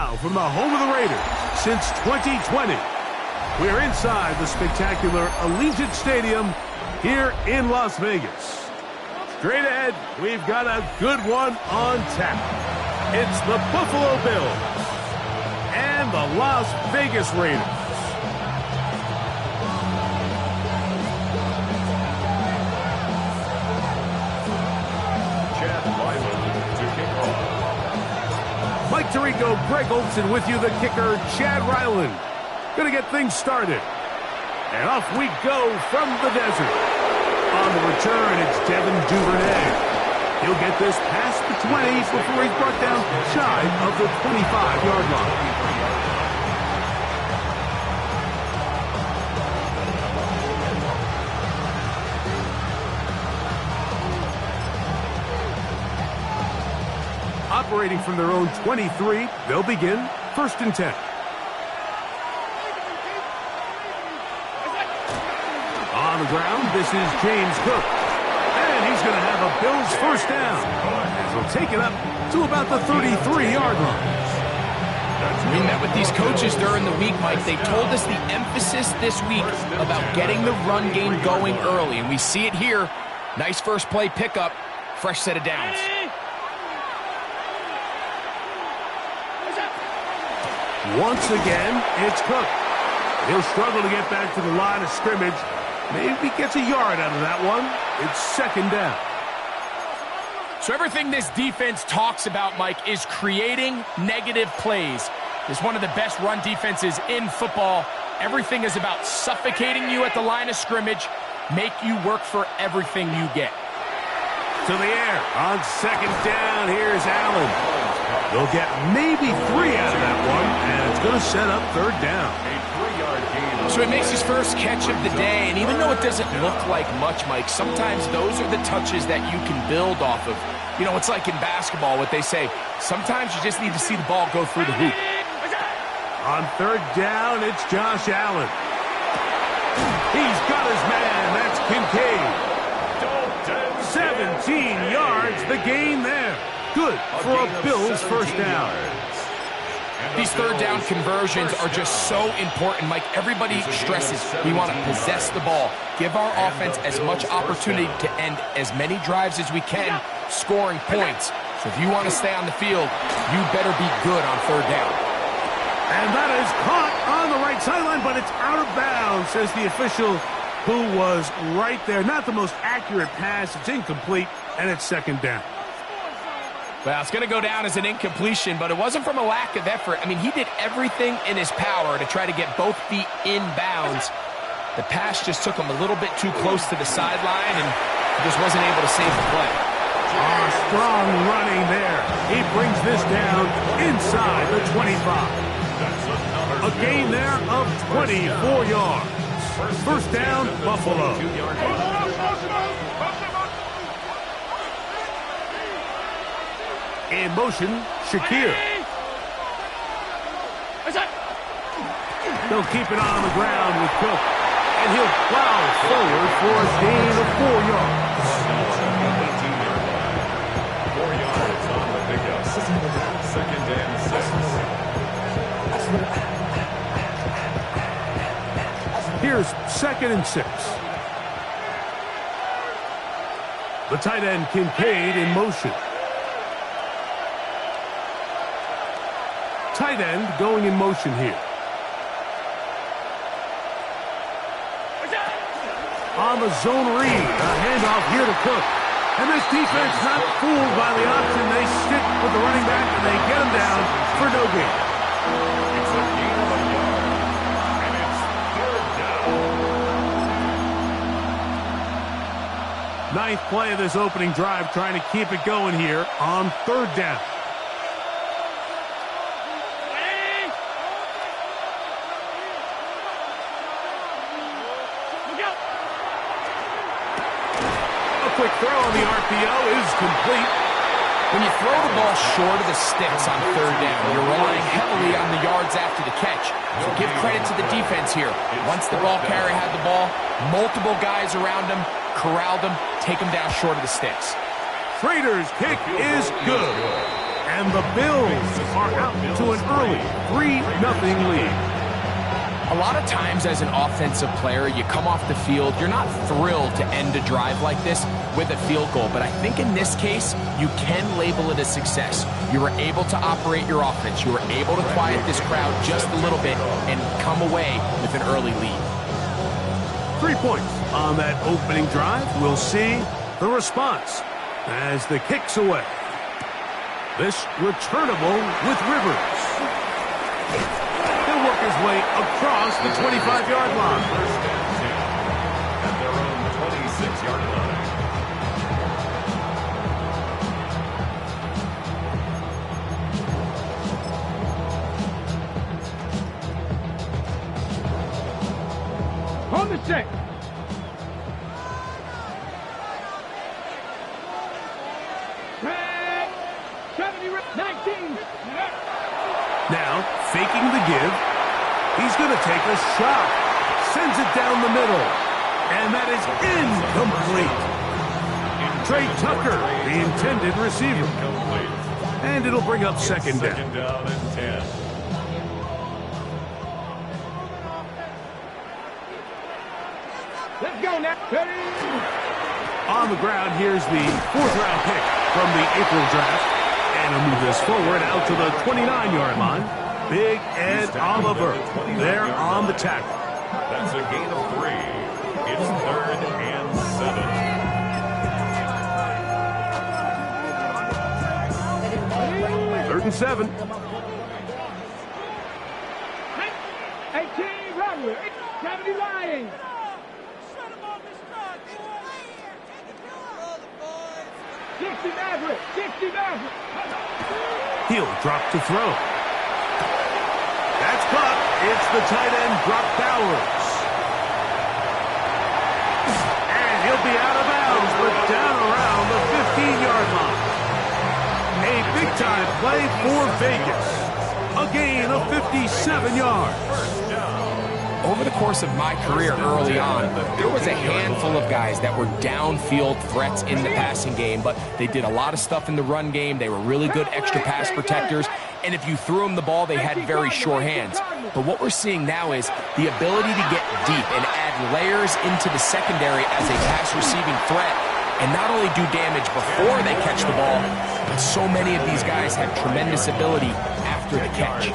now from the home of the Raiders since 2020. We're inside the spectacular Allegiant Stadium here in Las Vegas. Straight ahead, we've got a good one on tap. It's the Buffalo Bills and the Las Vegas Raiders. Mike Tirico, Greg Olson with you, the kicker, Chad Ryland. Going to get things started. And off we go from the desert. On the return, it's Devin Duvernay. He'll get this past the 20 before he's brought down shy of the 25-yard line. Operating from their own 23, they'll begin 1st and 10. On the ground, this is James Cook. And he's going to have a Bills first down. As he'll take it up to about the 33-yard line. We met with these coaches during the week, Mike. They told us the emphasis this week about getting the run game going early. And we see it here. Nice first play pickup. Fresh set of downs. Once again, it's Cook. He'll struggle to get back to the line of scrimmage. Maybe gets a yard out of that one. It's 2nd down. So everything this defense talks about, Mike, is creating negative plays. It's one of the best run defenses in football. Everything is about suffocating you at the line of scrimmage, make you work for everything you get. To the air. On 2nd down, here's Allen. They'll get maybe 3 out of that one, and it's going to set up 3rd down. So he makes his first catch of the day, and even though it doesn't look like much, Mike, sometimes those are the touches that you can build off of. You know, it's like in basketball, what they say, sometimes you just need to see the ball go through the hoop. On 3rd down, it's Josh Allen. He's got his man, that's Kincaid. 17 yards, the gain there. Good for a Bills first down. These 3rd down conversions are just so important, Mike. Everybody stresses we want to possess the ball, give our offense as much opportunity to end as many drives as we can, scoring points. So if you want to stay on the field, you better be good on 3rd down. And that is caught on the right sideline, but it's out of bounds, says the official who was right there. Not the most accurate pass. It's incomplete, and it's 2nd down. Well, it's going to go down as an incompletion, but it wasn't from a lack of effort. I mean, he did everything in his power to try to get both feet in bounds. The pass just took him a little bit too close to the sideline, and he just wasn't able to save the play. Strong running there. He brings this down inside the 25. A gain there of 24 yards. First down, Buffalo. In motion, Shakir. They'll keep it on the ground with Cook. And he'll plow forward for a gain of 4 yards. 4 yards on the pickup. 2nd and 6. Here's 2nd and 6. The tight end, Kincaid, in motion. Tight end going in motion here. On the zone read, a handoff here to Cook. And this defense not fooled by the option. They stick with the running back and they get him down for no gain. It's a gain of a yard, and it's 3rd down. 9th play of this opening drive, trying to keep it going here on 3rd down. Quick throw on the RPO is complete. When you throw the ball short of the sticks on 3rd down, you're relying heavily on the yards after the catch. So give credit to the defense here. Once the ball carrier had the ball, multiple guys around him, corralled him, take him down short of the sticks. Raiders kick is good. And the Bills are out to an early 3-0 lead. A lot of times as an offensive player, you come off the field, you're not thrilled to end a drive like this with a field goal. But I think in this case, you can label it a success. You were able to operate your offense. You were able to quiet this crowd just a little bit and come away with an early lead. 3 points on that opening drive. We'll see the response as the kick's away. This returnable with Rivers. He'll work his way across the 25-yard line. First and 10 at their own 26-yard line. On the check. Red, 70, 19. Now, faking the give. He's going to take a shot. Sends it down the middle. And that is incomplete. Trey Tucker, the intended receiver. And it'll bring up second down. Second down and 10. Let's go now. On the ground, here's the 4th-round pick from the April draft. And he'll move this forward out to the 29-yard line. Big Ed Oliver there on the tackle. That's a gain of 3. It's 3rd and 7. 3rd and 7. 18, Rodwell. 70 Lions. 60 Maverick. 60 Maverick. He'll drop to throw. That's caught. It's the tight end, Brock Bowers. And he'll be out of bounds, but down around the 15-yard line. A big-time play for Vegas. A gain of 57 yards. Over the course of my career early on, there was a handful of guys that were downfield threats in the passing game, but they did a lot of stuff in the run game. They were really good extra pass protectors, and if you threw them the ball, they had very sure hands. But what we're seeing now is the ability to get deep and add layers into the secondary as a pass-receiving threat, and not only do damage before they catch the ball, but so many of these guys have tremendous ability after the catch.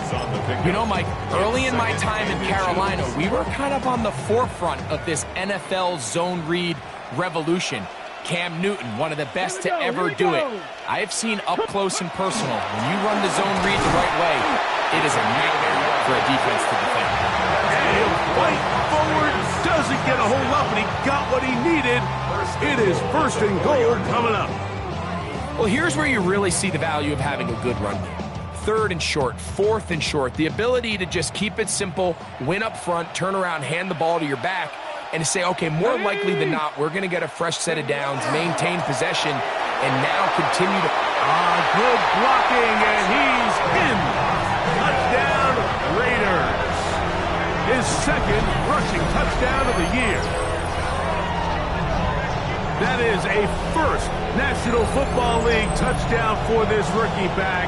You know, Mike, early in my time in Carolina, we were kind of on the forefront of this NFL zone read revolution. Cam Newton, one of the best to ever do it. I have seen up close and personal, when you run the zone read the right way, it is a nightmare for a defense to defend. And he'll fight forward, doesn't get a whole lot, but he got what he needed. It is 1st and goal coming up. Well, here's where you really see the value of having a good run game. 3rd and short, 4th and short, the ability to just keep it simple, win up front, turn around, hand the ball to your back, and to say, okay, more likely than not, we're going to get a fresh set of downs, maintain possession, and now continue to... Good blocking, and he's in. Touchdown, Raiders. His 2nd rushing touchdown of the year. That is a 1st National Football League touchdown for this rookie back.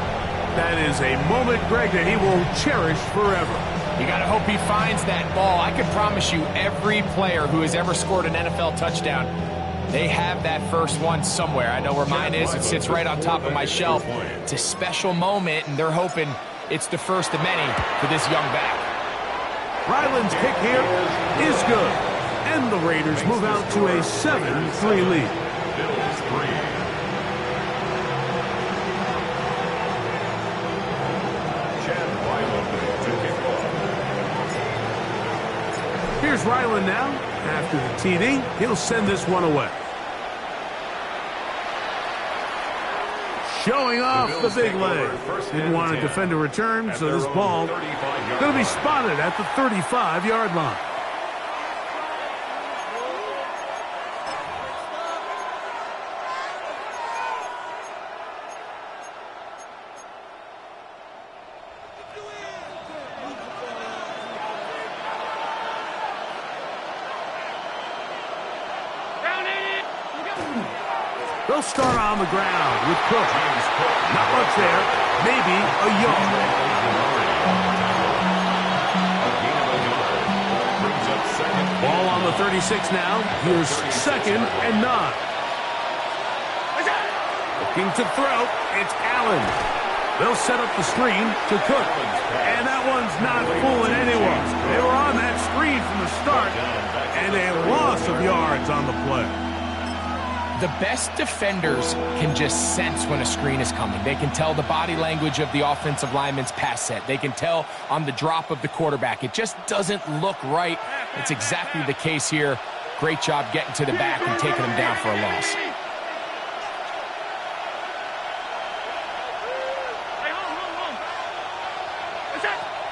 That is a moment, Greg, that he will cherish forever. You got to hope he finds that ball. I can promise you every player who has ever scored an NFL touchdown, they have that first one somewhere. I know where mine is. It sits right on top of my shelf. It's a special moment, and they're hoping it's the first of many for this young back. Ryland's kick here is good. And the Raiders move out to a 7-3 lead. Bills 3. Here's Ryland now. After the TD, he'll send this one away. Showing off the big leg. Didn't want to defend a return, so this ball going to be spotted at the 35-yard line. They'll start on the ground with Cook. Not much there. Maybe a yard. Ball on the 36 now. Here's 2nd and 9. Looking to throw. It's Allen. They'll set up the screen to Cook. And that one's not fooling anyone. They were on that screen from the start. And a loss of yards on the play. The best defenders can just sense when a screen is coming. They can tell the body language of the offensive lineman's pass set. They can tell on the drop of the quarterback. It just doesn't look right. It's exactly the case here. Great job getting to the back and taking him down for a loss.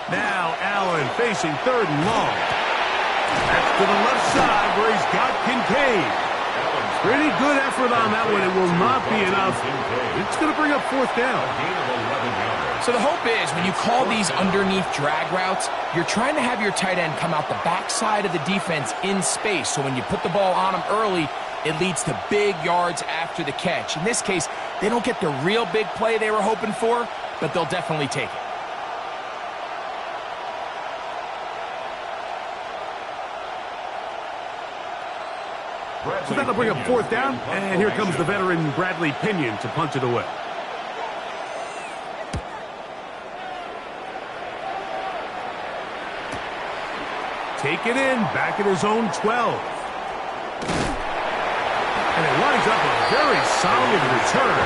Now Allen facing 3rd and long. That's to the left side where he's got Kincaid. Pretty good effort on that one. It will not be enough. It's going to bring up 4th down. So the hope is when you call these underneath drag routes, you're trying to have your tight end come out the backside of the defense in space. So when you put the ball on him early, it leads to big yards after the catch. In this case, they don't get the real big play they were hoping for, but they'll definitely take it. So that'll bring up 4th down, and here comes the veteran Bradley Pinion to punch it away. Take it in, back at his own 12. And it lines up a very solid return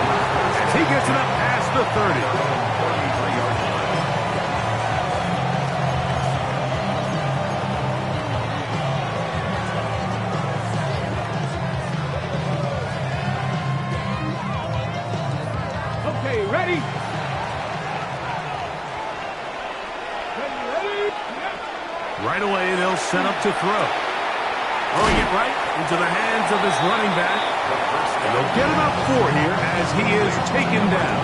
as he gets it up past the 30. Ready? Right away, they'll set up to throw. Throwing it right into the hands of his running back. And they'll get about 4 here as he is taken down.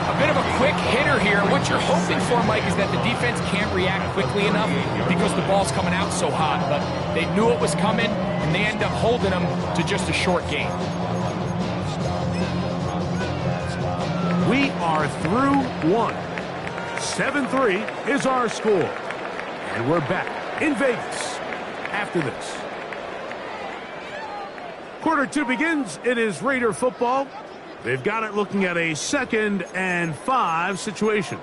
A bit of a quick hitter here. What you're hoping for, Mike, is that the defense can't react quickly enough because the ball's coming out so hot. But they knew it was coming, and they end up holding them to just a short gain. We are through 1. 7-3 is our score. And we're back in Vegas after this. Quarter 2 begins. It is Raider football. They've got it looking at a 2nd and 5 situation.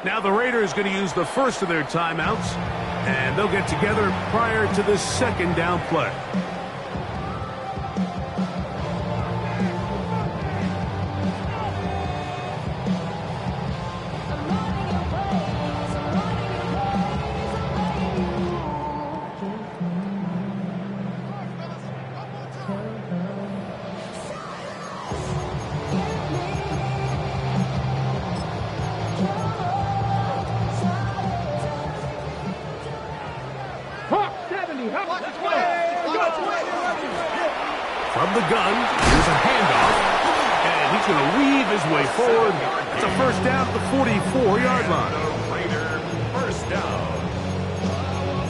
Now the Raiders going to use the first of their timeouts, and they'll get together prior to the 2nd down play. From the gun, here's a handoff, and he's going to weave his way forward. It's a 1st down at the 44-yard line. Raider, 1st down.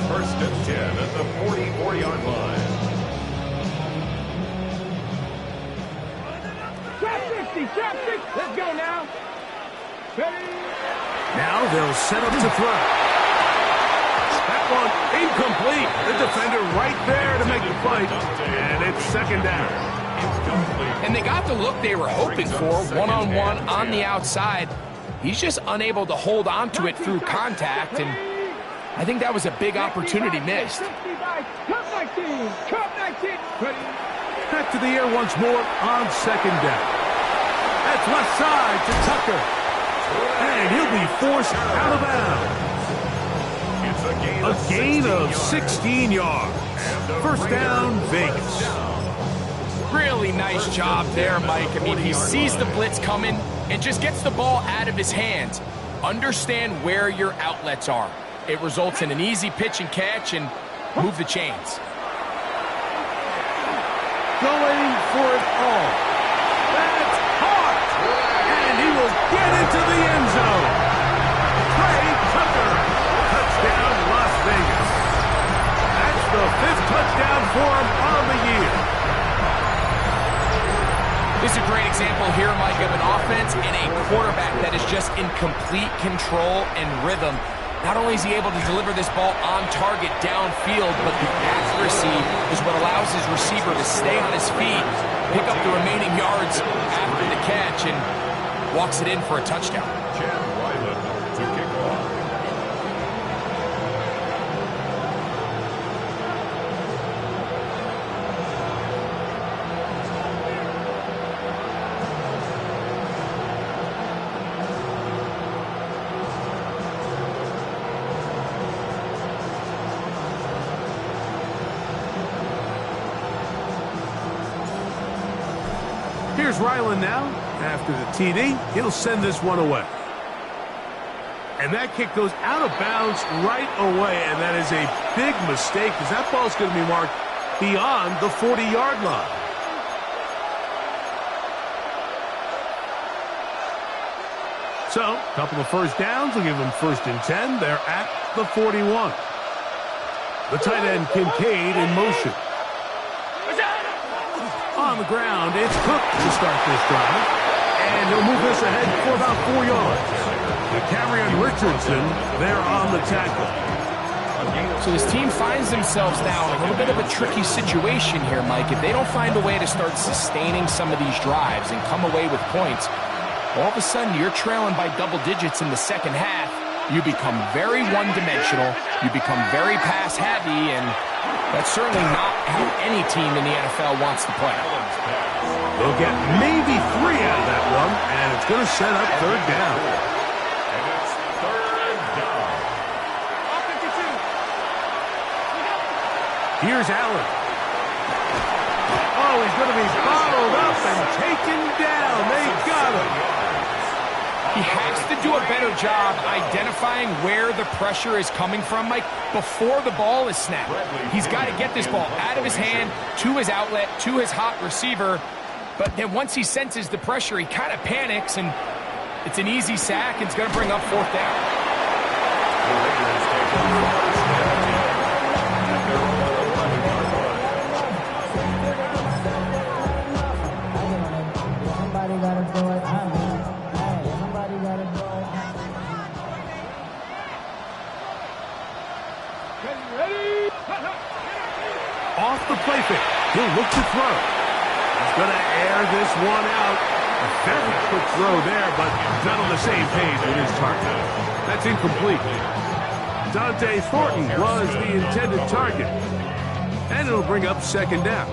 1st and 10 at the 44-yard line. Trap 60, trap 60. Let's go now. Ready? Now they'll set up to throw. That one incomplete. The defender right there to make the fight. And it's 2nd down. And they got the look they were hoping for, one-on-one on the outside. He's just unable to hold on to it through contact, and I think that was a big opportunity missed. Back to the air once more on 2nd down. That's left side to Tucker. And he'll be forced out of bounds. A gain of 16 yards. 1st down, Vegas. Really nice job there, Mike. I mean, he sees the blitz coming and just gets the ball out of his hands. Understand where your outlets are. It results in an easy pitch and catch and move the chains. going for it all. That's hard. And he will get into the end zone. Trey Tucker. Touchdown, Las Vegas. That's the 5th touchdown for him on the year. This is a great example here, Mike, of an offense and a quarterback that is just in complete control and rhythm. Not only is he able to deliver this ball on target downfield, but the accuracy is what allows his receiver to stay on his feet, pick up the remaining yards after the catch, and walks it in for a touchdown. Chad Ryland to kick off. Here's Ryland now. After the TD, he'll send this one away. And that kick goes out of bounds right away, and that is a big mistake because that ball's going to be marked beyond the 40-yard line. So, a couple of first downs will give them 1st and 10. They're at the 41. The tight end Kincaid in motion. On the ground, it's Cook to start this drive. And he'll move this ahead for about 4 yards. The carry on Richardson, they're on the tackle. So this team finds themselves now in a little bit of a tricky situation here, Mike. If they don't find a way to start sustaining some of these drives and come away with points, all of a sudden you're trailing by double digits in the second half. You become very one-dimensional. You become very pass-heavy, and that's certainly not how any team in the NFL wants to play. They'll get maybe 3 out of that one, and it's going to set up 3rd down. And it's 3rd down. Here's Allen. Oh, he's going to be bottled up and taken down. They got him. He has to do a better job identifying where the pressure is coming from, Mike, before the ball is snapped. He's got to get this ball out of his hand, to his outlet, to his hot receiver. But then once he senses the pressure, he kind of panics, and it's an easy sack, and it's going to bring up 4th down. The Raiders take the first down at their own 11-yard line. Somebody got to do it. Somebody got to do it. Off the play fake. He'll look to throw. He's going to air this one out. A very quick throw there, but not on the same page with his target. That's incomplete. Dante Thornton was the intended target. And it'll bring up 2nd down.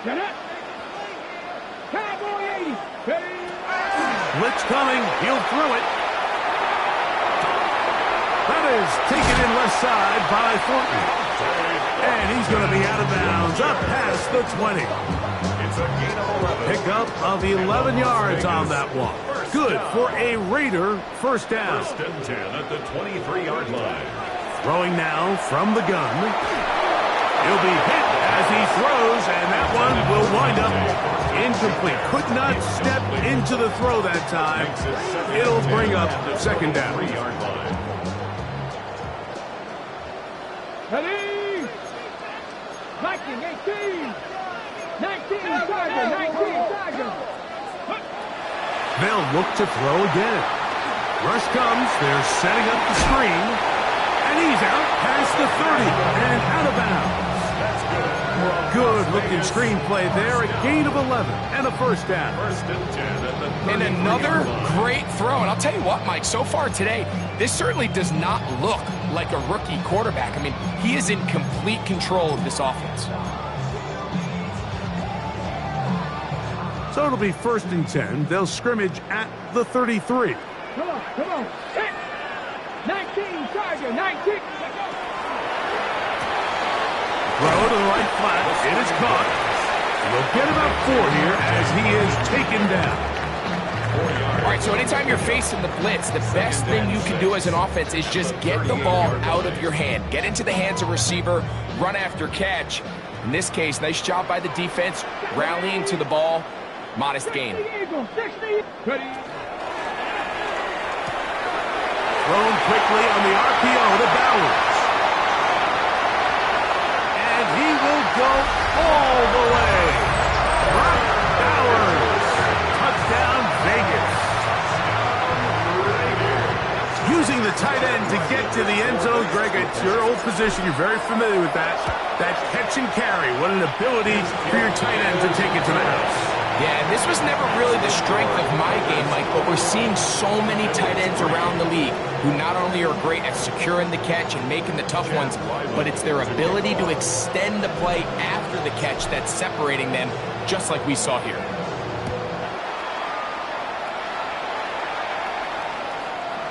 Get it. Cowboy 80. Blitz coming. He'll throw it. That is taken in left side by Thornton. And he's going to be out of bounds up past the 20. It's a gain of 11. Pickup of 11 yards on that one. Good for a Raider 1st down. 1st and 10 at the 23-yard line. Throwing now from the gun. He'll be hit as he throws, and that one will wind up incomplete. Could not step into the throw that time. It'll bring up 2nd down. 3-yard line. Ready. 19, 18. 19, Tiger, 19, Tiger. They'll look to throw again. Rush comes. They're setting up the screen. And he's out past the 30 and out of bounds. Good-looking screenplay there. A gain of 11 and a 1st down. 1st and 10 at the And another great throw. And I'll tell you what, Mike, so far today, this certainly does not look like a rookie quarterback. I mean, he is in complete control of this offense. So it'll be 1st and 10. They'll scrimmage at the 33. Come on. Hit. 19, Tiger, 19. Throw to the right flat. It is caught. He'll get about 4 here as he is taken down. All right, so anytime you're facing the blitz, the best thing you can do as an offense is just get the ball out of your hand. Get into the hands of receiver, run after catch. In this case, nice job by the defense, rallying to the ball. Modest gain. Thrown quickly on the RPO to Bowers. And he will go all the way. Brock Bowers. Touchdown, Vegas. Using the tight end to get to the end zone. Greg, it's your old position. You're very familiar with that. That catch and carry. What an ability for your tight end to take it to the house. Yeah, this was never really the strength of my game, Mike, but we're seeing so many tight ends around the league who not only are great at securing the catch and making the tough ones, but it's their ability to extend the play after the catch that's separating them, just like we saw here.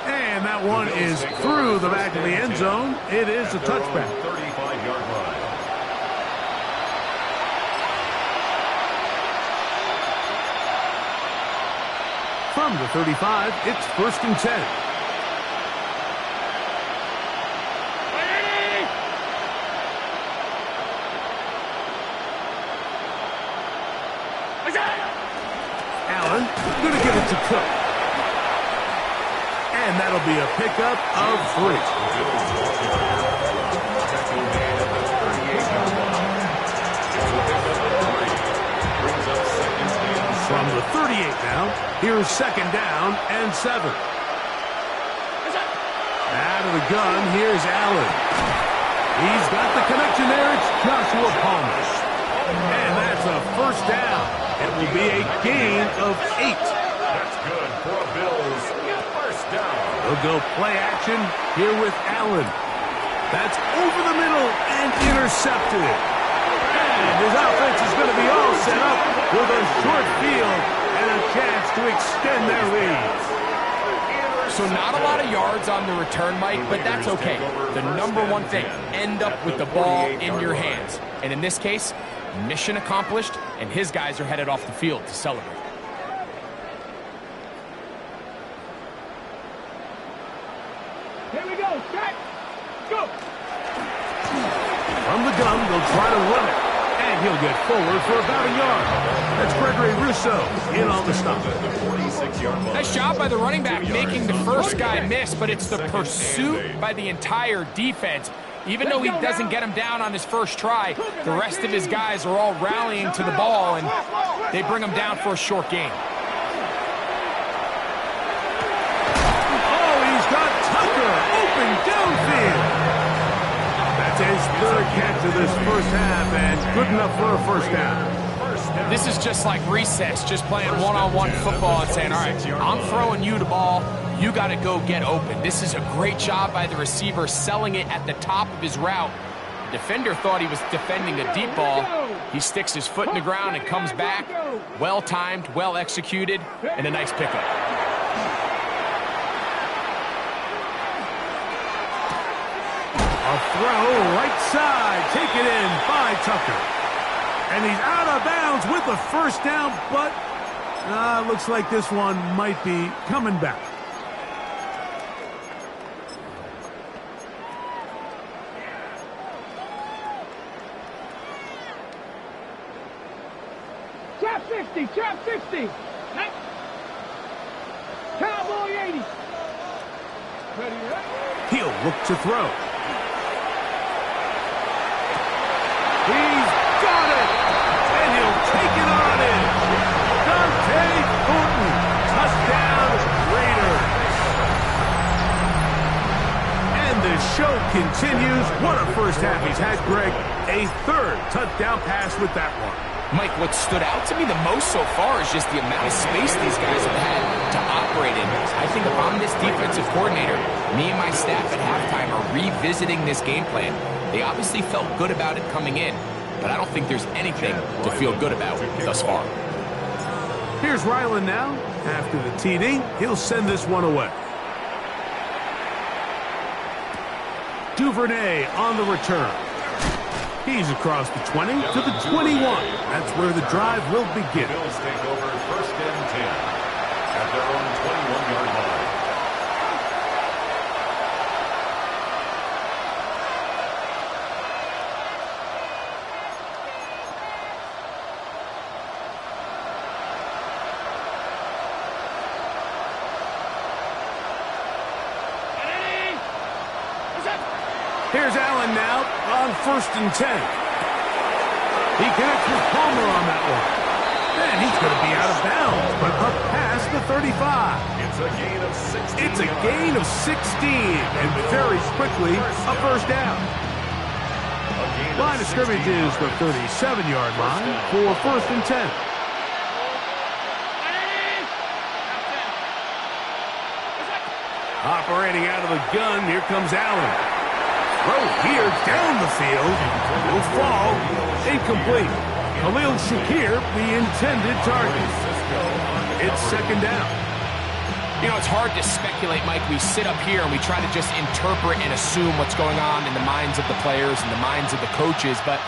And that one is through the back of the end zone. It is a touchback. 35-yard line. From the 35, it's 1st and 10. Allen, going to give it to Cook. And that'll be a pickup of 3. From the 38 now, here's 2nd down and 7. Out of the gun, here's Allen. He's got the connection there. It's Joshua Palmer. And that's a 1st down. It will be a gain of 8. That's good for a Bills 1st down. They'll go play action here with Allen. That's over the middle and intercepted. And his offense is going to be all set up with a short field and a chance to extend their lead. So not a lot of yards on the return, Mike, but that's okay. The number one thing, end up with the ball in your hands. And in this case, mission accomplished, and his guys are headed off the field to celebrate. Here we go. Set. Go. From the gun, they'll try to run it. And he'll get forward for about a yard. That's Gregory Rousseau in on the stop. Nice job by the running back making the first guy miss, but it's the pursuit by the entire defense. Even though he doesn't get him down on his first try, the rest of his guys are all rallying to the ball, and they bring him down for a short gain. Oh, he's got Tucker open downfield. That's his 3rd catch of this 1st half, and good enough for a 1st down. This is just like recess, just playing one-on-one football and saying, all right, I'm throwing you the ball. You got to go get open. This is a great job by the receiver selling it at the top of his route. The defender thought he was defending a deep ball. He sticks his foot in the ground and comes back. Well-timed, well-executed, and a nice pickup. A throw right side, taken in by Tucker. And he's out of bounds with the 1st down, but looks like this one might be coming back. Trap 60. Trap 60. Cowboy 80. Ready, ready. He'll look to throw. He's got it! And he'll take it on in. Dante Thornton. Touchdown, Raiders. And the show continues. What a 1st half he's had, Greg. A 3rd touchdown pass with that one. Mike, what stood out to me the most so far is just the amount of space these guys have had to operate in. I think if I'm this defensive coordinator, me and my staff at halftime are revisiting this game plan. They obviously felt good about it coming in, but I don't think there's anything to feel good about thus far. Here's Ryland now. After the TD, he'll send this one away. Duvernay on the return. He's across the 20 to the 21. That's where the drive will begin. Bills take over 1st and 10. at their own 21-yard line. Here's Allen now on 1st and 10. He connects with Palmer on that one. And he's going to be out of bounds, but up past the 35. It's a gain of 16. It's a gain of 16, and very quickly a first down. Line of scrimmage is the 37-yard line for 1st and 10. Operating out of the gun, here comes Allen. Throw here down the field. Will fall. Incomplete. Khalil Shakir, the intended target. It's 2nd down. You know, it's hard to speculate, Mike. We sit up here and we try to just interpret and assume what's going on in the minds of the players and the minds of the coaches, but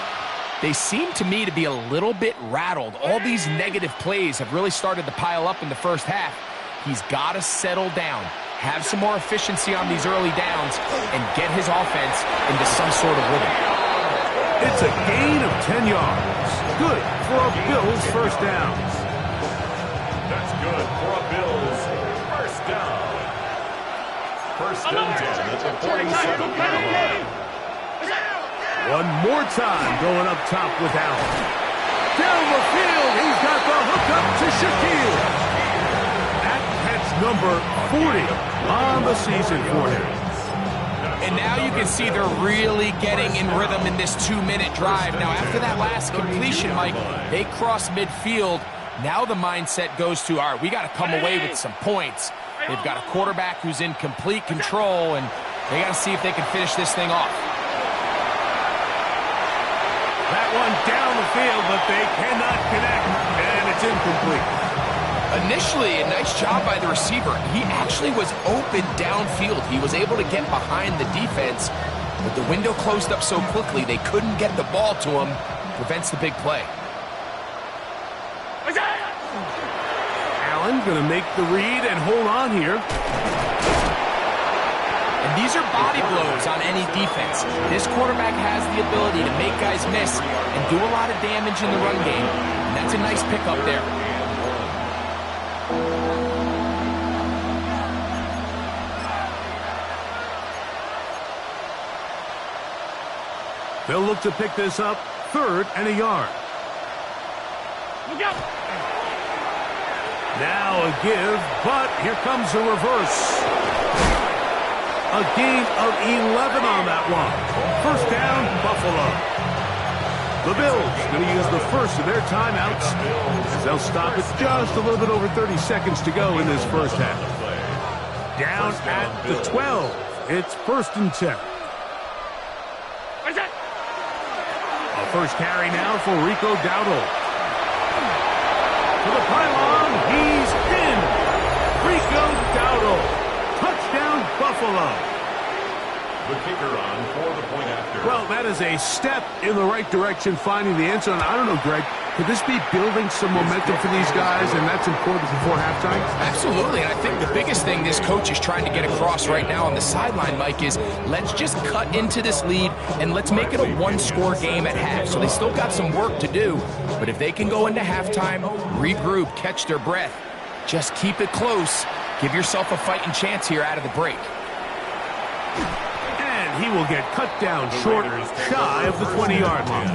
they seem to me to be a little bit rattled. All these negative plays have really started to pile up in the first half. He's got to settle down, have some more efficiency on these early downs, and get his offense into some sort of rhythm. It's a gain of 10 yards. Good for a Bills first down. That's good for a Bills first down. 1st and 10 at the 47-yard line. One more time going up top with Allen. Down the field, he's got the hook up to Shakir. Number 40 on the season for him. And now you can see they're really getting in rhythm in this 2-minute drive. Now, after that last completion, Mike, they cross midfield. Now the mindset goes to, all right, we got to come away with some points. They've got a quarterback who's in complete control, and they got to see if they can finish this thing off. That one down the field, but they cannot connect, and it's incomplete. Initially, a nice job by the receiver. He actually was open downfield. He was able to get behind the defense, but the window closed up so quickly they couldn't get the ball to him. Prevents the big play. Allen going to make the read and hold on here. And these are body blows on any defense. This quarterback has the ability to make guys miss and do a lot of damage in the run game. And that's a nice pickup there. They'll look to pick this up 3rd and a yard. Look out. Now a give, but here comes a reverse. A gain of 11 on that one. First down, Buffalo. The Bills going to use the first of their timeouts as they'll stop it just a little bit over 30 seconds to go in this first half. Down at the 12. It's 1st and 10. First carry now for Rico Dowdle. To the pylon, he's in. Rico Dowdle. Touchdown, Buffalo. The kicker on for the point after. Well, that is a step in the right direction, finding the end zone. I don't know, Greg, could this be building some momentum for these guys, and that's important before halftime? Absolutely, and I think the biggest thing this coach is trying to get across right now on the sideline, Mike, is let's just cut into this lead, and let's make it a one-score game at half. So they still got some work to do, but if they can go into halftime, regroup, catch their breath, just keep it close, give yourself a fighting chance here out of the break. And he will get cut down short, shy of the 20-yard line.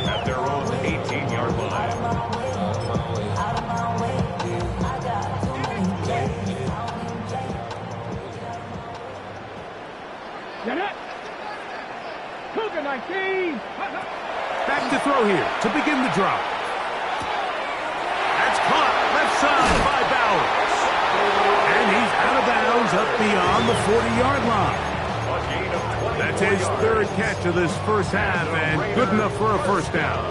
At their own 18-yard line. Cougar 19. Back to throw here to begin the drive. That's caught left side by Bowers. And he's out of bounds up beyond the 40-yard line. That's his 3rd catch of this first half, and good enough for a first down.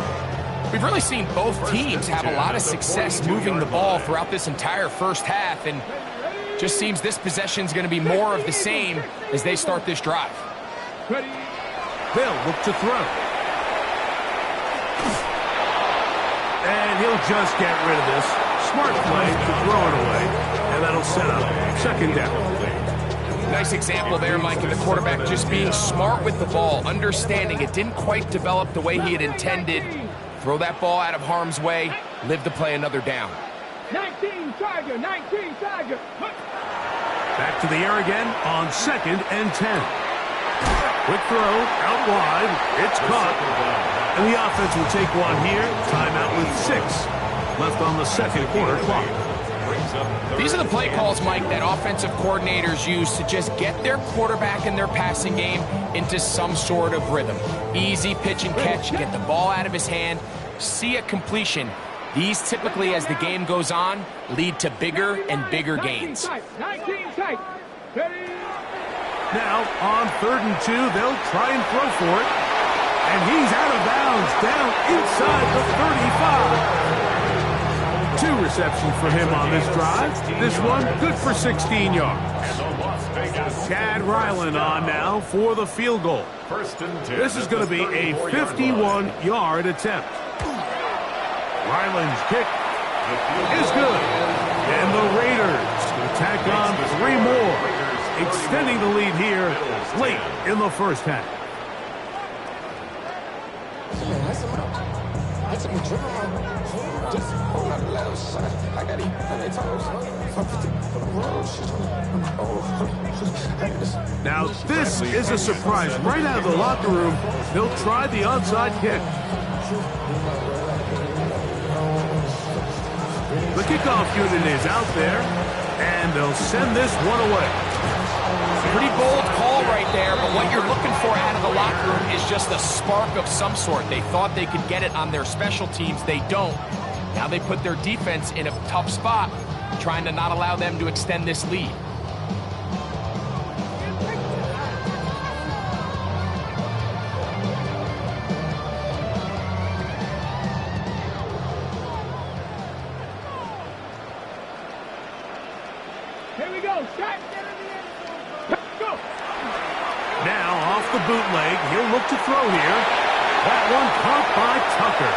We've really seen both teams have a lot of success moving the ball throughout this entire first half, and just seems this possession is going to be more of the same as they start this drive. They'll look to throw. And he'll just get rid of this. smart play to throw it away, and that'll set up second down. Nice example there, Mike, of the quarterback just being smart with the ball, understanding it didn't quite develop the way he had intended. Throw that ball out of harm's way, live to play another down. 19 Tiger, 19 Tiger. Back to the air again on 2nd and 10. Quick throw, out wide, it's caught. And the offense will take one here. Timeout with 6 left on the second quarter clock. These are the play calls, Mike, that offensive coordinators use to just get their quarterback and their passing game into some sort of rhythm. Easy pitch and catch, get the ball out of his hand, see a completion. These typically, as the game goes on, lead to bigger and bigger gains. 19 tight. Ready? Now, on 3rd and 2, they'll try and throw for it. And he's out of bounds, down inside the 35. 2 receptions for him on this drive. This one, good for 16 yards. Chad Ryland on now for the field goal. This is going to be a 51-yard attempt. Ryland's kick is good. And the Raiders tack on 3 more, extending the lead here late in the first half. Now, this is a surprise. Right out of the locker room, they'll try the onside kick. The kickoff unit is out there, and they'll send this one away. Pretty bold call right there, but what you're looking for out of the locker room is just a spark of some sort. They thought they could get it on their special teams. They don't. Now they put their defense in a tough spot, trying to not allow them to extend this lead. Here we go. Shot. Go. Now, off the bootleg, he'll look to throw here. That one caught by Tucker.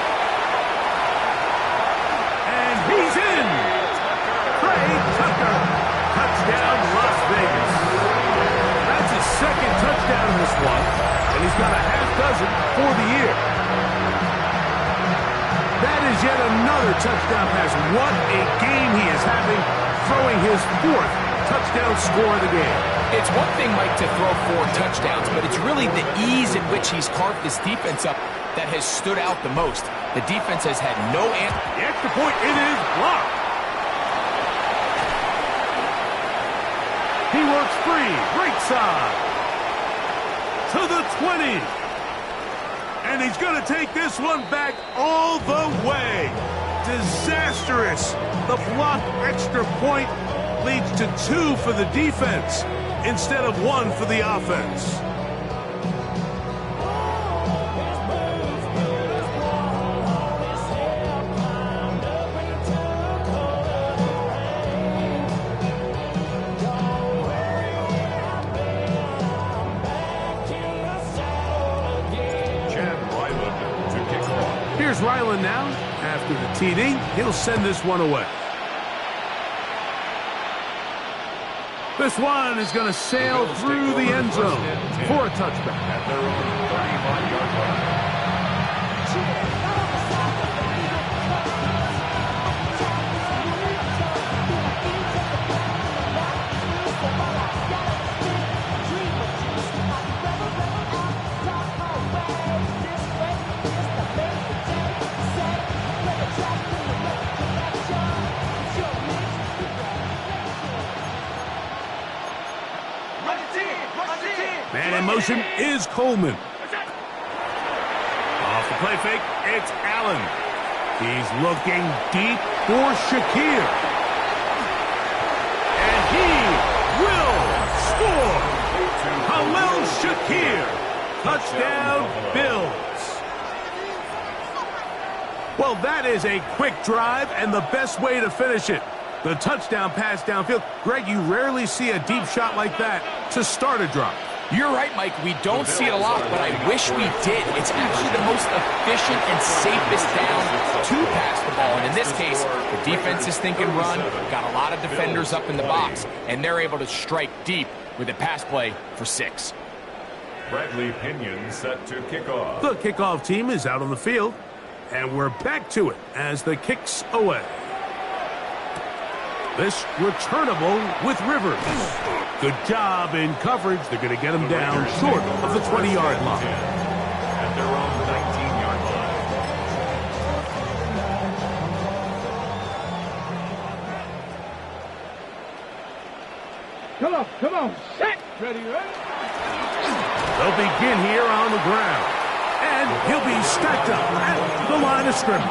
And he's in! Trey Tucker. Touchdown, Las Vegas. That's his 2nd touchdown in this one, and he's got a half dozen for the year. That is yet another touchdown pass. What a game he is having, throwing his 4th touchdown score of the game. It's one thing, Mike, to throw 4 touchdowns, but it's really the ease in which he's carved this defense up that has stood out the most. The defense has had no answer. The extra point, it is blocked. He works free, right side, to the 20. And he's going to take this one back all the way. Disastrous. The blocked extra point leads to 2 for the defense instead of 1 for the offense. Here's Ryland now. After the TD, he'll send this one away. This one is going to sail through the end zone for a touchback. At their own 35-yard line. Man in motion is Coleman. Off the play fake, it's Allen. He's looking deep for Shakir. And he will score. Khalil Shakir. Touchdown, Bills. Well, that is a quick drive and the best way to finish it. The touchdown pass downfield. Greg, you rarely see a deep shot like that to start a drive. You're right, Mike. We don't see it a lot, but I wish we did. It's actually the most efficient and safest down to pass the ball. And in this case, the defense is thinking run, got a lot of defenders up in the box, and they're able to strike deep with a pass play for 6. Bradley Pinion set to kick off. The kickoff team is out on the field, and we're back to it as the kick's away. This returnable with Rivers. Good job in coverage. They're going to get him down short of the 20-yard line. At their own 19-yard line. Come on, set. Ready. They'll begin here on the ground. And he'll be stacked up at the line of scrimmage.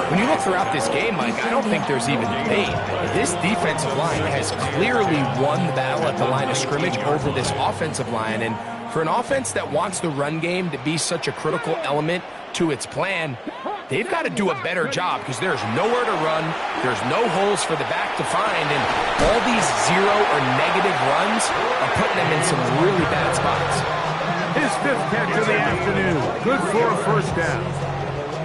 When you look throughout this game, Mike, I don't think there's even debate. This defensive line has clearly won the battle at the line of scrimmage over this offensive line. And for an offense that wants the run game to be such a critical element to its plan, they've got to do a better job because there's nowhere to run. There's no holes for the back to find. And all these 0 or negative runs are putting them in some really bad spots. His 5th catch of the afternoon. Good for a first down.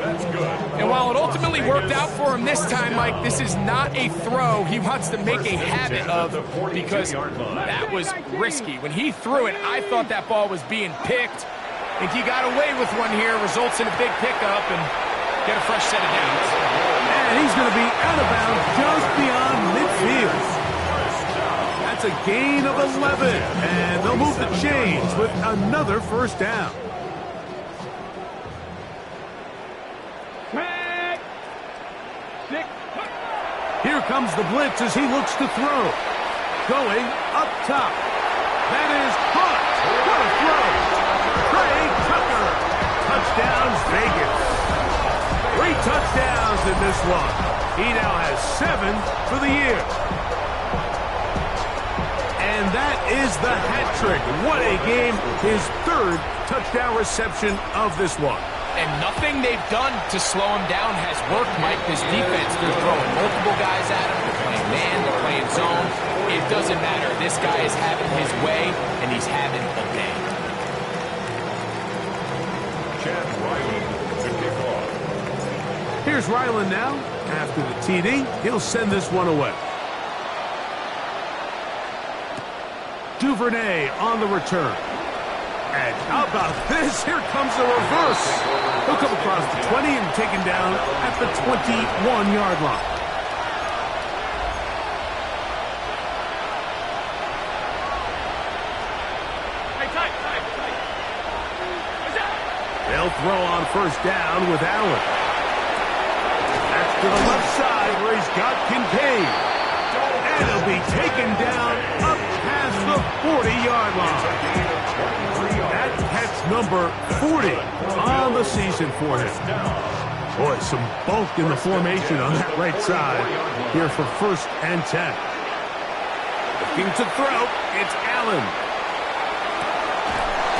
That's good. And while it ultimately worked out for him this time, Mike, this is not a throw he wants to make a habit of because that was risky. When he threw it, I thought that ball was being picked. I think he got away with one here, results in a big pickup and get a fresh set of downs. And he's going to be out of bounds just beyond midfield. That's a gain of 11. And they'll move the chains with another first down. Here comes the blitz as he looks to throw. Going up top. That is caught. What a throw. Trey Tucker. Touchdown, Vegas. 3 touchdowns in this one. He now has 7 for the year. And that is the hat trick. What a game. His 3rd touchdown reception of this one. And nothing they've done to slow him down has worked, Mike. This defense, they're throwing multiple guys at him. They're playing man, they're playing zone. It doesn't matter. This guy is having his way, and he's having a day. Chad Ryland to kick off. Here's Ryland now. After the TD, he'll send this one away. Duvernay on the return. And how about this? Here comes the reverse. He'll come across the 20 and taken down at the 21-yard line. They'll throw on first down with Allen. That's to the left side where he's got Kincaid. And he'll be taken down up past the 40-yard line. That catch number 40 on the season for him. Boy, some bulk in the formation on that right side here for 1st and 10. Looking to throw, it's Allen.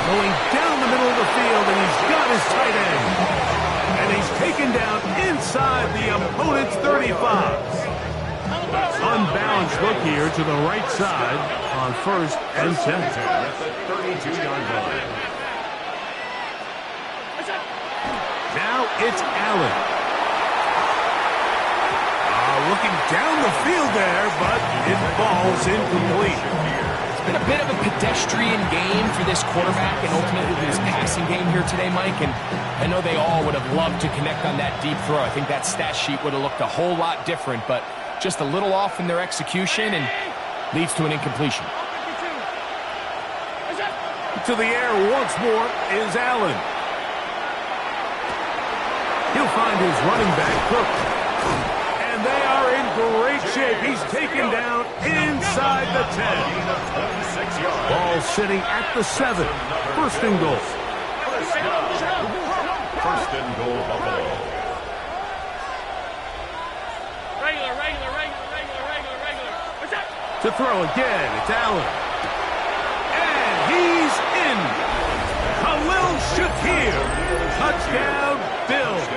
Going down the middle of the field, and he's got his tight end. And he's taken down inside the opponent's 35. Unbalanced look here to the right side on 1st and 10. At the 32-yard line. Now it's Allen. Looking down the field there, but it falls incomplete. It's been a bit of a pedestrian game for this quarterback and ultimately this passing game here today, Mike. And I know they all would have loved to connect on that deep throw. I think that stat sheet would have looked a whole lot different, but just a little off in their execution and leads to an incompletion. To the air once more is Allen. He'll find his running back, Cook. And they are in great shape. He's taken down inside the 10. Ball sitting at the 7. 1st and goal. 1st and goal, Buffalo. To throw again, it's Allen. And he's in. Khalil Shakir. Touchdown, Bills.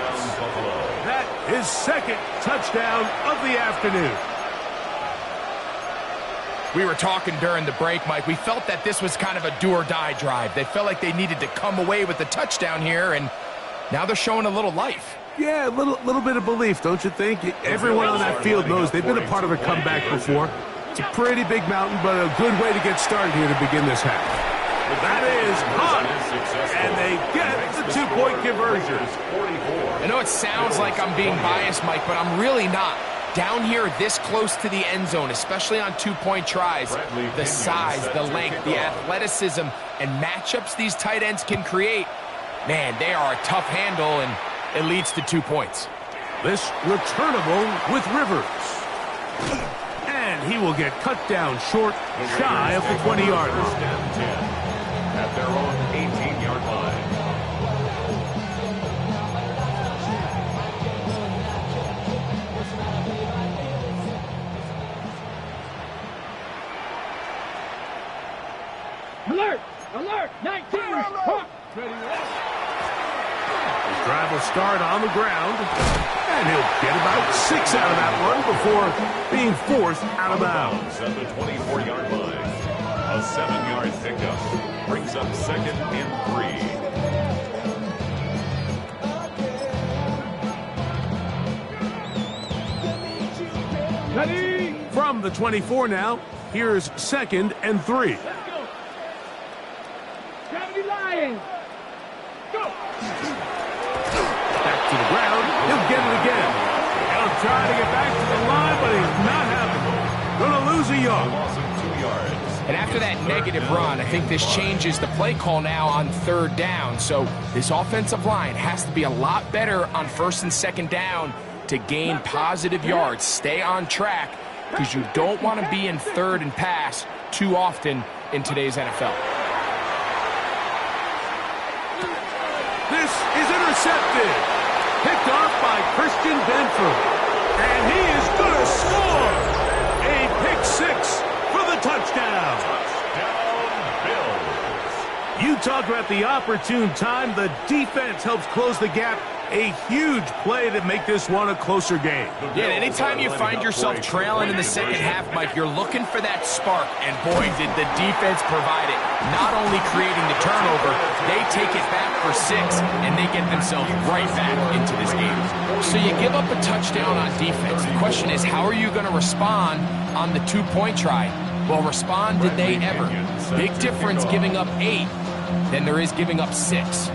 That is 2nd touchdown of the afternoon. We were talking during the break, Mike. We felt that this was kind of a do-or-die drive. They felt like they needed to come away with the touchdown here, and now they're showing a little life. Yeah, a little bit of belief, don't you think? Everyone on that field knows they've been a part of a comeback before. It's a pretty big mountain, but a good way to get started here to begin this half. That is hot, and they get the two-point conversion. I know it sounds like I'm being biased, Mike, but I'm really not. Down here this close to the end zone, especially on two-point tries, the size, the length, the athleticism, and matchups these tight ends can create, man, they are a tough handle, and it leads to 2 points. This returnable with Rivers. And he will get cut down short, shy of the 20-yard line. First down 10 at their own 18-yard line. Alert! Alert! 19! Hawk! Ready? His drive will start on the ground, and he'll get about 6 out of that one before being forced out of bounds. At the 24-yard line, a 7-yard pickup brings up 2nd and 3. Ready? From the 24 now, here's 2nd and 3. Let's go! 70 Lions! Go! Back to the ground, he'll get it again. He'll try to get back to the line, but he's not having it. Gonna lose a yard. Loss of 2 yards. And after that negative run, I think this changes the play call now on 3rd down. So this offensive line has to be a lot better on 1st and 2nd down to gain positive yards. Stay on track, because you don't want to be in 3rd and pass too often in today's NFL. This is intercepted. Picked off by Christian Benford. And he is going to score. A pick-6 for the touchdown. Touchdown, Bills. You talk about the opportune time. The defense helps close the gap. A huge play to make this one a closer game. Yeah, anytime you find yourself trailing in the second half, Mike, you're looking for that spark, and boy, did the defense provide it. Not only creating the turnover, they take it back for 6, and they get themselves right back into this game. So you give up a touchdown on defense. The question is, how are you going to respond on the 2-point try? Well, respond did they ever? Big difference giving up 8 than there is giving up 6.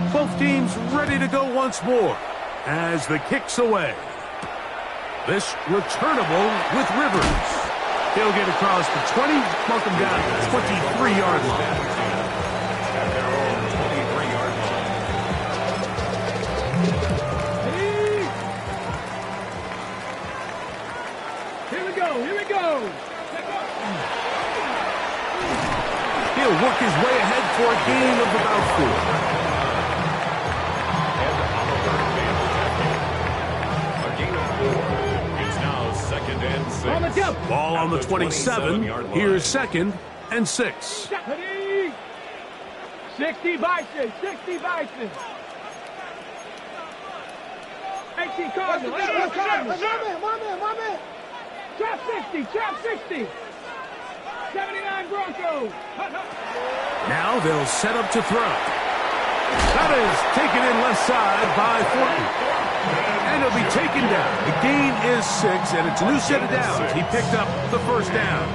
Both teams ready to go once more as the kick's away. This returnable with Rivers. He'll get across the 20, mark him down to the 23-yard line. At their own 23-yard line. Here we go! Here we go! He'll work his way ahead for a gain of about 4. On the jump. Ball on the 27. Here's 2nd and 6. Ready? 60 Bison. 60 Bison. 18 Cardinals. 18 Cardinals. My man. Trap 60. Trap 60. 79 Broncos. Now they'll set up to throw. That is taken in left side by Thornton. And he'll be taken down. The gain is 6, and it's a new set of downs. He picked up the first down.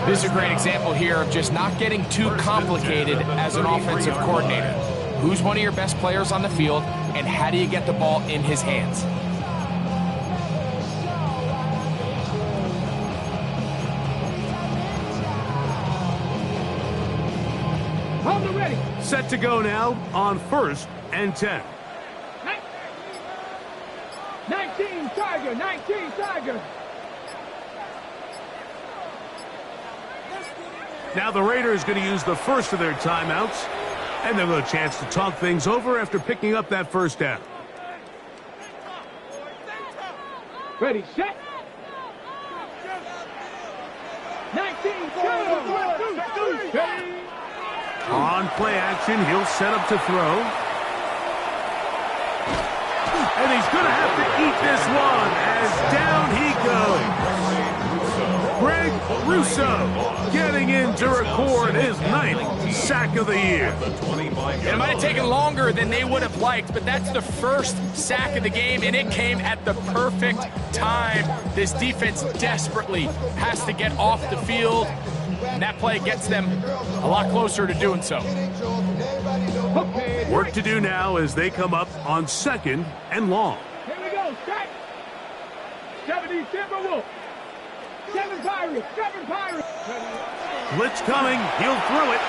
This is a great example here of just not getting too complicated as an offensive coordinator. Who's one of your best players on the field, and how do you get the ball in his hands? Hold it ready. Set to go now on 1st and 10. 19 Tiger. 19 Tiger. Now the Raiders going to use the first of their timeouts, and they'll have a chance to talk things over after picking up that first down. Ready, set. 19 2. On play action, he'll set up to throw. And he's going to have to eat this one as down he goes. Greg, Russo getting in to record his 9th sack of the year. And it might have taken longer than they would have liked, but that's the first sack of the game, and it came at the perfect time. This defense desperately has to get off the field, and that play gets them a lot closer to doing so. Work to do now as they come up on 2nd and long. Here we go, strike. 70 Timberwolves. 7 Pirates, 7 Pirates. Blitz coming, he'll throw it.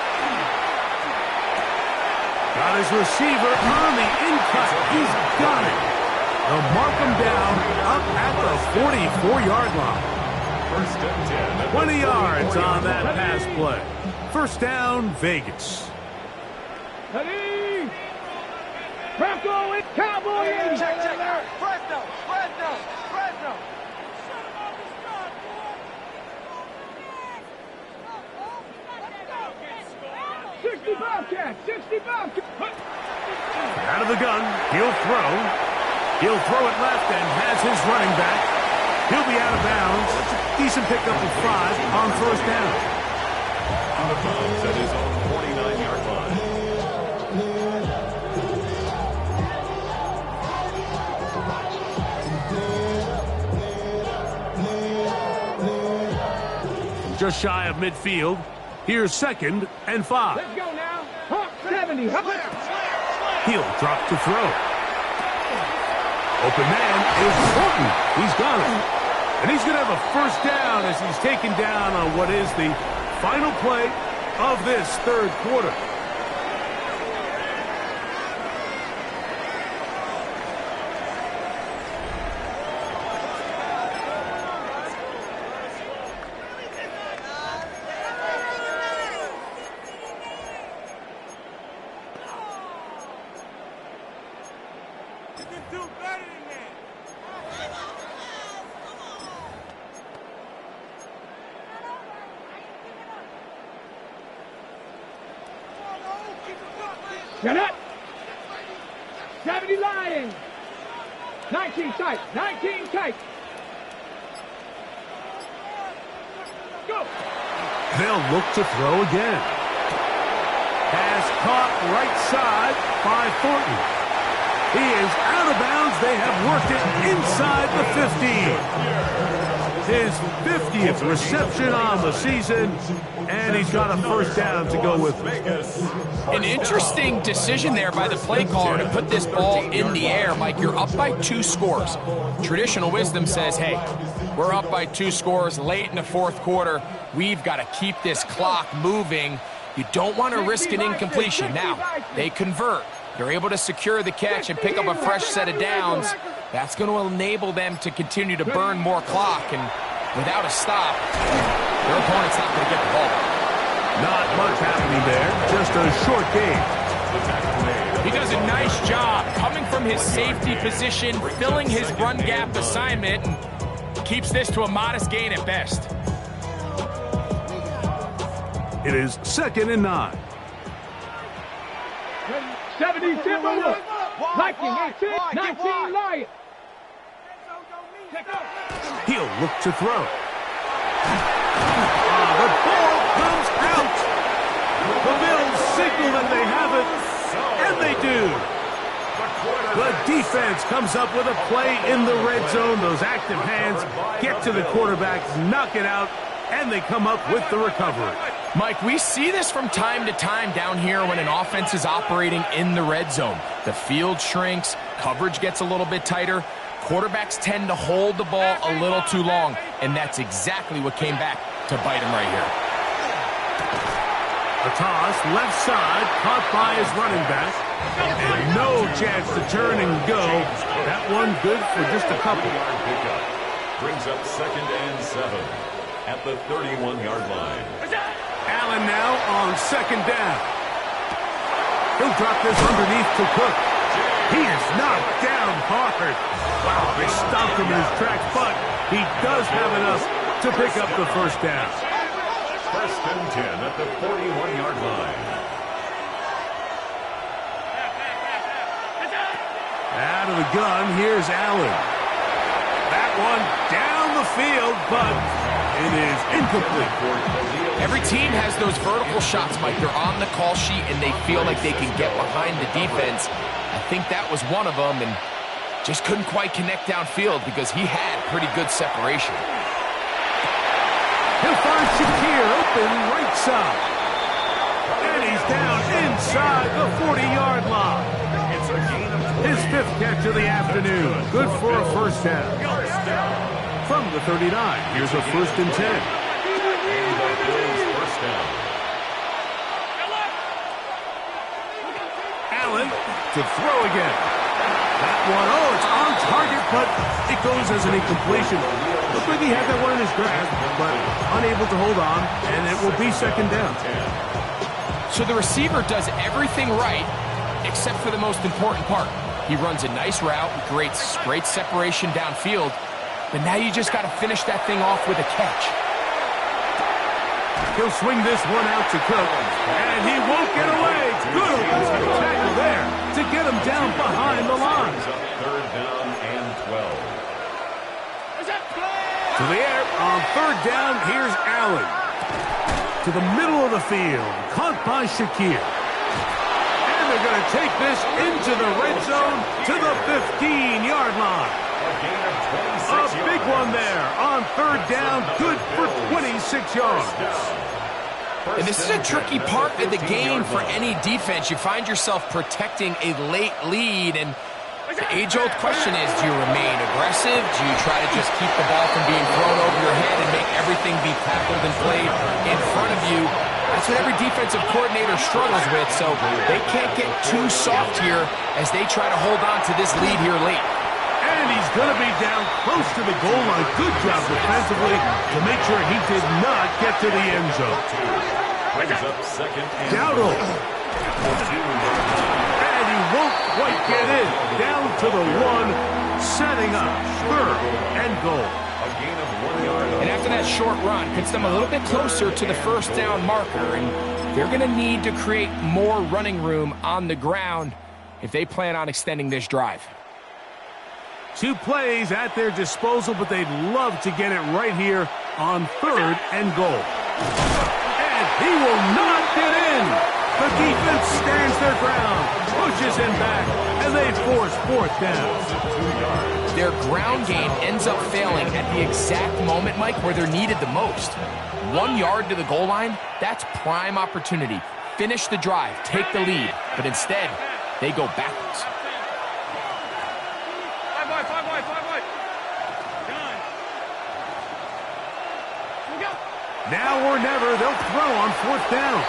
Got his receiver on the in-cut. He's got it. They'll mark him down up at the 44-yard line. 20 yards on that pass play. First down, Vegas. Ready? Bronco and Cowboy. Check. Fresno. 60 Bobcats, 60 Bobcats. Out of the gun, he'll throw. He'll throw it left and has his running back. He'll be out of bounds. Decent pickup of 5 on first down. Out of bounds at his own 49-yard line. Just shy of midfield. Here's 2nd and 5. Let's go now. 70. He'll drop to throw. Open man is Thornton. He's got it. And he's going to have a first down as he's taken down on what is the final play of this 3rd quarter. Get up. 70 Lions. 19 tight. 19 tight. Go. They'll look to throw again. Pass caught right side by Thornton. He is out of bounds. They have worked it inside the 50. His 50th reception on the season, and he's got a first down to go with it. An interesting decision there by the play caller to put this ball in the air. Mike, you're up by 2 scores. Traditional wisdom says, hey, we're up by 2 scores late in the 4th quarter. We've got to keep this clock moving. You don't want to risk an incompletion. Now, they convert. They're able to secure the catch and pick up a fresh set of downs. That's going to enable them to continue to burn more clock, and without a stop, their opponent's not going to get the ball. Not much happening there, just a short game. He does a nice job coming from his safety position, filling his run gap assignment, and keeps this to a modest gain at best. It is 2nd and 9. 70 Timberwolves. Viking 18, 19 Lions. He'll look to throw. The ball comes out. The Bills signal that they have it, and they do. The defense comes up with a play in the red zone. Those active hands get to the quarterback, knock it out, and they come up with the recovery. Mike, we see this from time to time down here when an offense is operating in the red zone. The field shrinks, coverage gets a little bit tighter, quarterbacks tend to hold the ball a little too long, and that's exactly what came back to bite him right here. A toss, left side, caught by his running back, and no chance to turn and go. That one good for just a couple. Brings up 2nd and 7 at the 31-yard line. Allen now on 2nd down. He'll drop this underneath to Cook. He is knocked down hard. Wow, they stopped him in his tracks, but he does have enough to pick up the first down. 1st and 10 at the 41-yard line. Out of the gun, here's Allen. That one down the field, but It is incomplete. Every team has those vertical shots, Mike. They're on the call sheet, and they feel like they can get behind the defense. I think that was one of them, and just couldn't quite connect downfield because he had pretty good separation. He'll find Shakir open right side. And he's down inside the 40-yard line. It's a gain of 20. His 5th catch of the afternoon. Good for a first down. First down. From the 39, here's a 1st and 10. And the Bills first down. Allen to throw again. That one, oh, it's on target, but it goes as an incompletion. Looks like he had that one in his grasp, but unable to hold on, and it will be 2nd down. So the receiver does everything right, except for the most important part. He runs a nice route, great separation downfield, but now you just got to finish that thing off with a catch. He'll swing this one out to Cook, and he won't get away. Good open tackle there to get him down behind the line. 3rd down and 12. To the air on 3rd down, here's Allen. To the middle of the field, caught by Shakir. And they're going to take this into the red zone to the 15-yard line. A big one there on 3rd down, good for 26 yards. And this is a tricky part of the game for any defense. You find yourself protecting a late lead, and the age-old question is, do you remain aggressive? Do you try to just keep the ball from being thrown over your head and make everything be tackled and played in front of you? That's what every defensive coordinator struggles with, so they can't get too soft here as they try to hold on to this lead here late. And he's going to be down close to the goal line. Good job defensively to make sure he did not get to the end zone. Dowdle. And he won't quite get in. Down to the 1, setting up 3rd and goal. A gain of 1 yard. And after that short run, puts them a little bit closer to the 1st down marker, and they're going to need to create more running room on the ground if they plan on extending this drive. 2 plays at their disposal, but they'd love to get it right here on 3rd and goal. And he will not get in. The defense stands their ground, pushes him back, and they force 4th down. Their ground game ends up failing at the exact moment, Mike, where they're needed the most. 1 yard to the goal line, that's prime opportunity. Finish the drive, take the lead, but instead, they go backwards. Now or never, they'll throw on 4th down.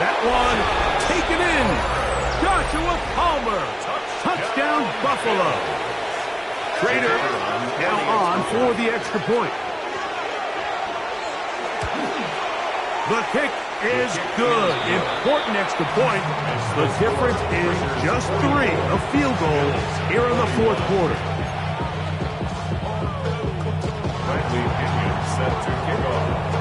That one taken in. Joshua Palmer. Touchdown, Buffalo. Trader now on for the extra point. The kick is good. Important extra point. The difference is just 3, a field goal here in the 4th quarter. Bradley Pinion set to kick off.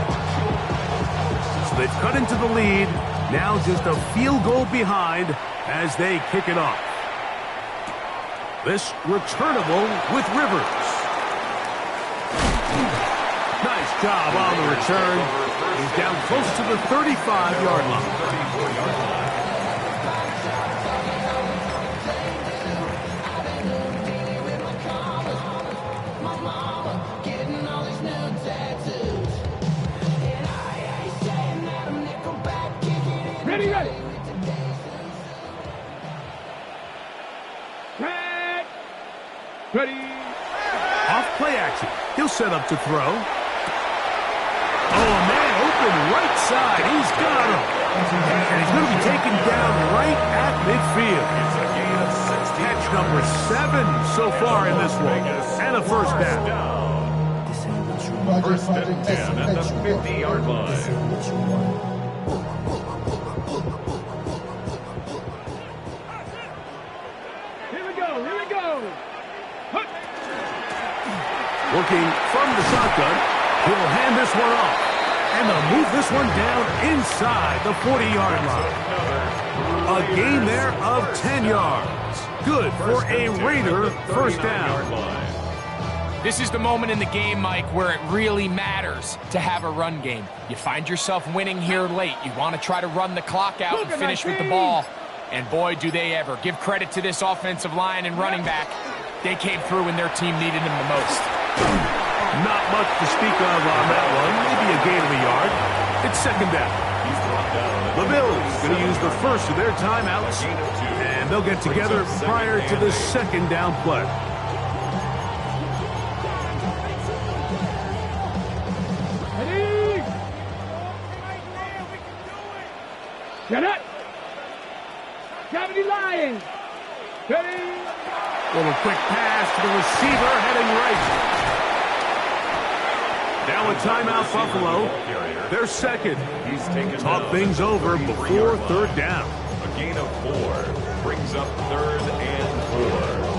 So they've cut into the lead. Now just a field goal behind as they kick it off. This returnable with Rivers. Nice job on the return. He's down close to the 35-yard line. 34-yard line. Ready. Red. Ready. Off play action. He'll set up to throw. Oh, man, open right side. He's got him. And he's going to be taken down right at midfield. It's a gain of 16. Catch number 7 so far in this one. And a first down. First and 10 at the 50-yard line. Working from the shotgun, he'll hand this one off. And they'll move this one down inside the 40-yard line. A gain there of 10 yards. Good for a Raider first down. This is the moment in the game, Mike, where it really matters to have a run game. You find yourself winning here late. You want to try to run the clock out and finish with the ball. And boy, do they ever. Give credit to this offensive line and running back. They came through when their team needed them the most. Not much to speak of on that one. Maybe a gain of a yard. It's second down. The Bills going to use the first of their timeouts, and they'll get together prior to the second down play. Get it! 70 Lions! Little quick pass to the receiver heading right. Now a timeout, Buffalo. They're second. Talk things over before third down. A gain of 4 brings up 3rd and 4.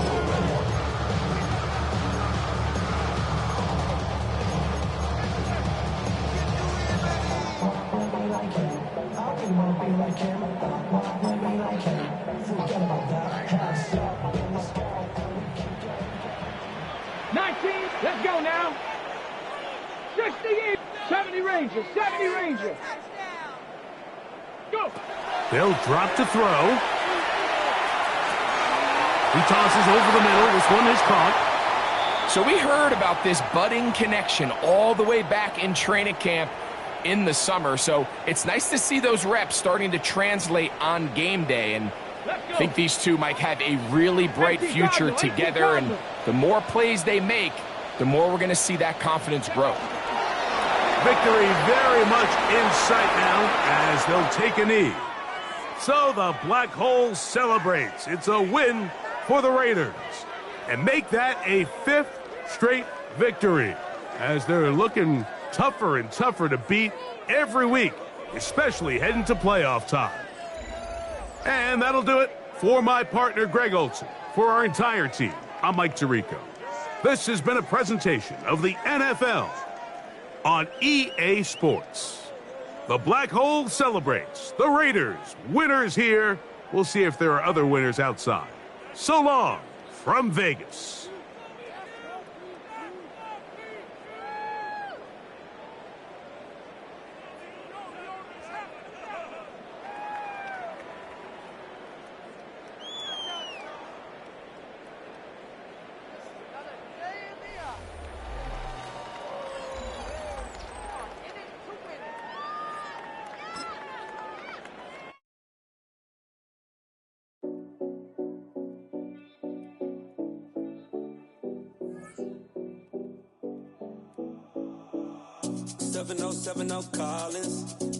Let's go now. 60, 70 Rangers, 70 Rangers. Go. They'll drop to throw. He tosses over the middle. This one is caught. So we heard about this budding connection all the way back in training camp in the summer. So it's nice to see those reps starting to translate on game day. And I think these two might have a really bright future together. And the more plays they make, the more we're going to see that confidence grow. Victory very much in sight now as they'll take a knee. So the Black Hole celebrates. It's a win for the Raiders. And make that a 5th straight victory as they're looking tougher and tougher to beat every week, especially heading to playoff time. And that'll do it for my partner, Greg Olson. For our entire team, I'm Mike Tirico. This has been a presentation of the NFL on EA Sports. The Black Hole celebrates. The Raiders, winners here. We'll see if there are other winners outside. So long from Vegas. Seven oh Collins.